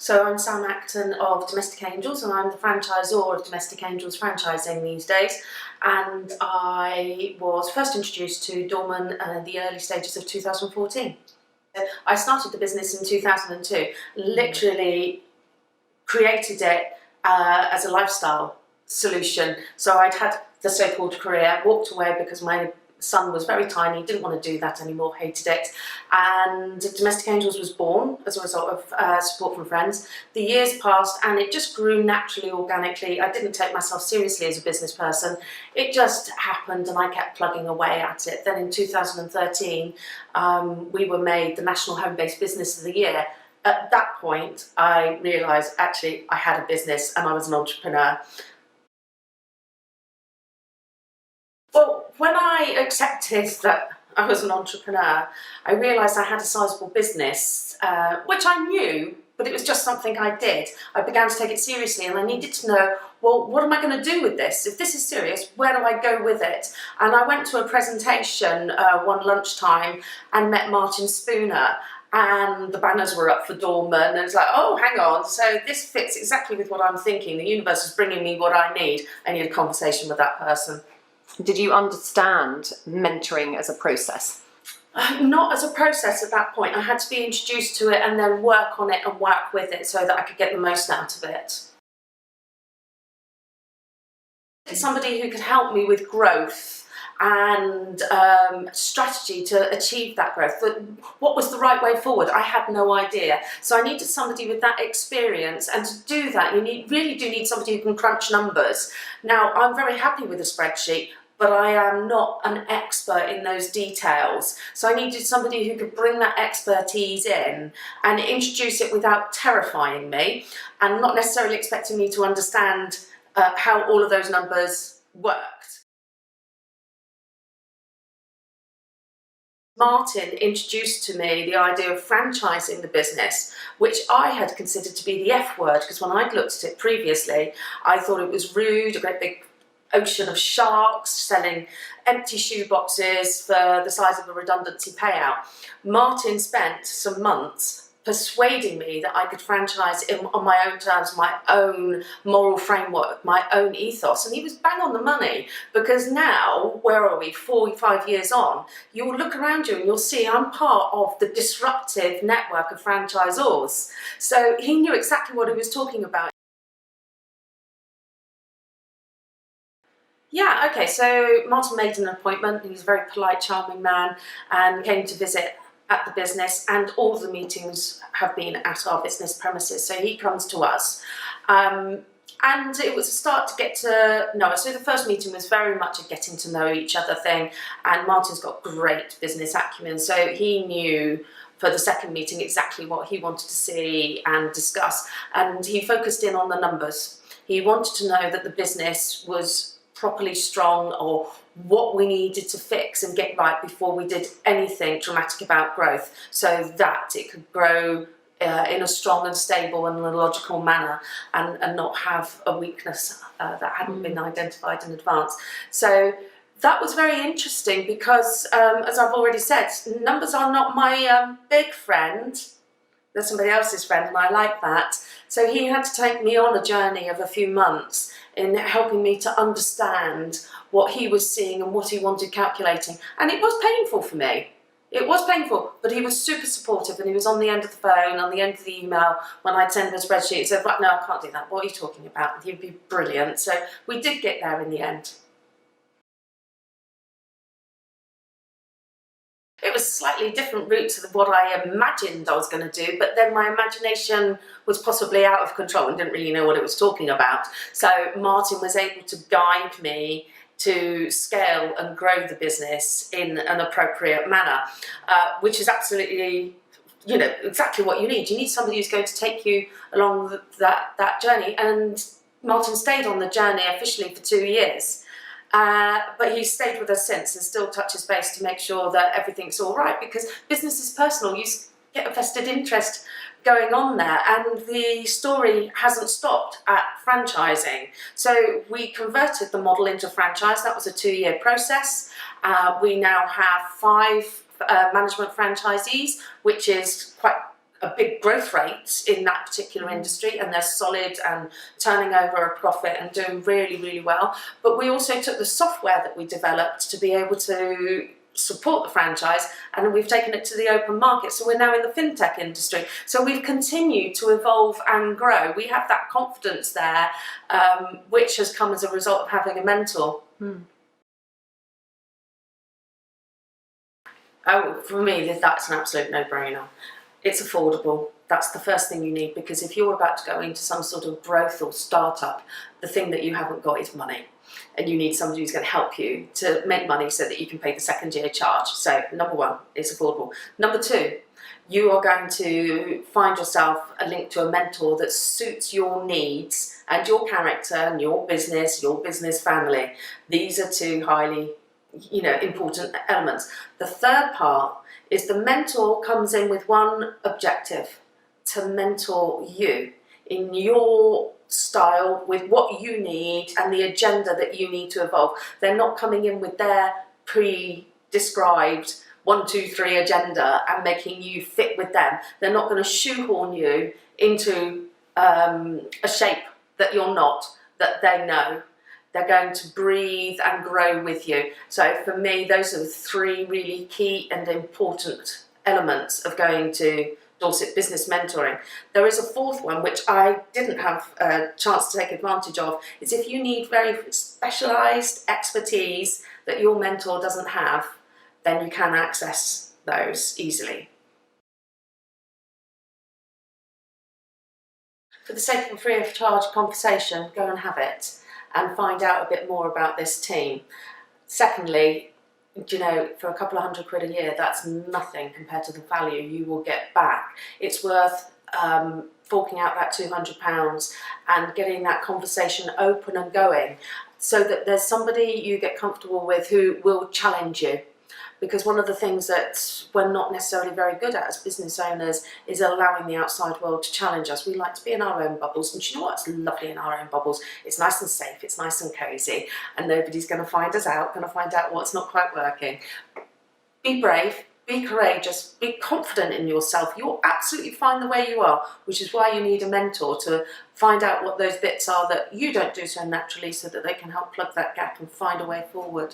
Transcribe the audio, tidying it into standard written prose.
So I'm Sam Acton of Domestic Angels, and I'm the franchisor of Domestic Angels franchising these days. And I was first introduced to Dorman in the early stages of 2014. I started the business in 2002, literally created it as a lifestyle solution. So I'd had the so-called career, walked away because my son was very tiny, didn't want to do that anymore, hated it, and Domestic Angels was born as a result of support from friends. The years passed and it just grew naturally, organically. I didn't take myself seriously as a business person. It just happened and I kept plugging away at it. Then in 2013 we were made the National Home-Based Business of the Year. At that point I realised actually I had a business and I was an entrepreneur. Well, when I accepted that I was an entrepreneur, I realised I had a sizable business, which I knew, but it was just something I did. I began to take it seriously and I needed to know, well, what am I going to do with this? If this is serious, where do I go with it? And I went to a presentation one lunchtime and met Martin Spooner, and the banners were up for Dorman, and it's like, oh, hang on, so this fits exactly with what I'm thinking. The universe is bringing me what I need. I need a conversation with that person. Did you understand mentoring as a process? Not as a process at that point. I had to be introduced to it and then work on it and work with it so that I could get the most out of it. Somebody who could help me with growth and strategy to achieve that growth. What was the right way forward? I had no idea. So I needed somebody with that experience, and to do that you really do need somebody who can crunch numbers. Now, I'm very happy with a spreadsheet, but I am not an expert in those details. So I needed somebody who could bring that expertise in and introduce it without terrifying me and not necessarily expecting me to understand how all of those numbers worked. Martin introduced to me the idea of franchising the business, which I had considered to be the F word, because when I'd looked at it previously, I thought it was rude, a great big ocean of sharks selling empty shoe boxes for the size of a redundancy payout. Martin spent some months persuading me that I could franchise it on my own terms, my own moral framework, my own ethos, and he was bang on the money, because now, where are we, 4-5 years on, you'll look around you and you'll see I'm part of the disruptive network of franchisors. So he knew exactly what he was talking about. Yeah, okay, so Martin made an appointment. He was a very polite, charming man and came to visit at the business, and all the meetings have been at our business premises, so he comes to us. And it was a start to get to know us. So the first meeting was very much a getting to know each other thing, and Martin's got great business acumen, so he knew for the second meeting exactly what he wanted to see and discuss, and he focused in on the numbers. He wanted to know that the business was properly strong, or what we needed to fix and get right before we did anything dramatic about growth, so that it could grow in a strong and stable and logical manner, and not have a weakness that hadn't been identified in advance. So that was very interesting because, as I've already said, numbers are not my big friend. They're somebody else's friend, and I like that. So he had to take me on a journey of a few months in helping me to understand what he was seeing and what he wanted calculating. And it was painful for me. It was painful, but he was super supportive, and he was on the end of the phone, on the end of the email, when I'd send him a spreadsheet. He said, right, no, I can't do that. What are you talking about? And he'd be brilliant. So we did get there in the end. It was a slightly different route to what I imagined I was going to do, but then my imagination was possibly out of control and didn't really know what it was talking about. So Martin was able to guide me to scale and grow the business in an appropriate manner, which is absolutely, you know, exactly what you need. You need somebody who's going to take you along that journey, and Martin stayed on the journey officially for 2 years. But he's stayed with us since and still touches base to make sure that everything's all right, because business is personal. You get a vested interest going on there, and the story hasn't stopped at franchising. So we converted the model into franchise. That was a 2-year process. We now have 5 management franchisees, which is quite a big growth rate in that particular industry, and they're solid and turning over a profit and doing really, really well. But we also took the software that we developed to be able to support the franchise, and we've taken it to the open market. So we're now in the fintech industry. So we've continued to evolve and grow. We have that confidence there, which has come as a result of having a mentor. Oh, for me, that's an absolute no-brainer. It's affordable. That's the first thing you need, because if you're about to go into some sort of growth or startup, the thing that you haven't got is money. And you need somebody who's going to help you to make money so that you can pay the second year charge. So number one, it's affordable. Number two, you are going to find yourself a link to a mentor that suits your needs and your character and your business family. These are two highly important elements. The third part is the mentor comes in with one objective: to mentor you in your style, with what you need and the agenda that you need to evolve. They're not coming in with their pre-described 1, 2, 3 agenda and making you fit with them. They're not going to shoehorn you into a shape that you're not, that they know. They're going to breathe and grow with you. So for me, those are the 3 really key and important elements of going to Dorset Business Mentoring. There is a 4th one, which I didn't have a chance to take advantage of, is if you need very specialised expertise that your mentor doesn't have, then you can access those easily. For the sake of a free of charge conversation, go and have it and find out a bit more about this team. Secondly, for a couple of £100 a year, that's nothing compared to the value you will get back. It's worth forking out that £200 and getting that conversation open and going, so that there's somebody you get comfortable with who will challenge you. Because one of the things that we're not necessarily very good at as business owners is allowing the outside world to challenge us. We like to be in our own bubbles, and you know what's lovely in our own bubbles? It's nice and safe, it's nice and cosy, and nobody's going to find us out, going to find out what's not quite working. Be brave, be courageous, be confident in yourself. You're absolutely fine the way you are, which is why you need a mentor to find out what those bits are that you don't do so naturally, so that they can help plug that gap and find a way forward.